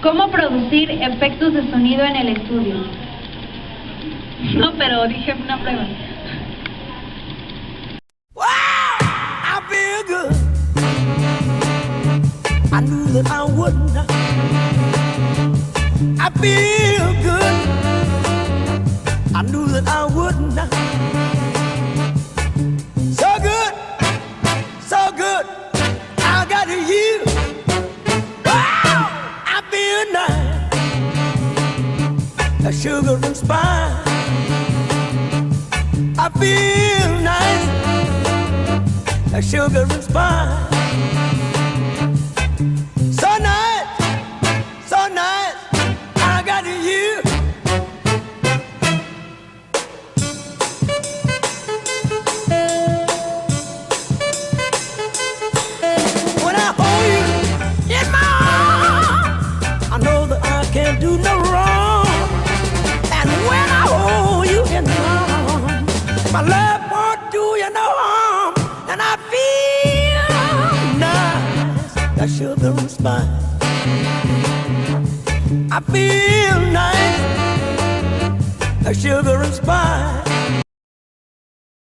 ¿Cómo producir efectos de sonido en el estudio? No, pero dije una prueba. Wow, I feel good. I knew that I wouldn't. I feel good. I knew that I wouldn't. So good, so good. I got you. Wow, I feel nice. A sugar and spice. I feel nice. A sugar and spice. So nice, so nice. I got you. When I hold you in my arms, I know that I can't do no wrong. And when I hold you in my arms, my love won't do you no harm. And I feel nice, that sugar and spice. I feel nice, that sugar and spice.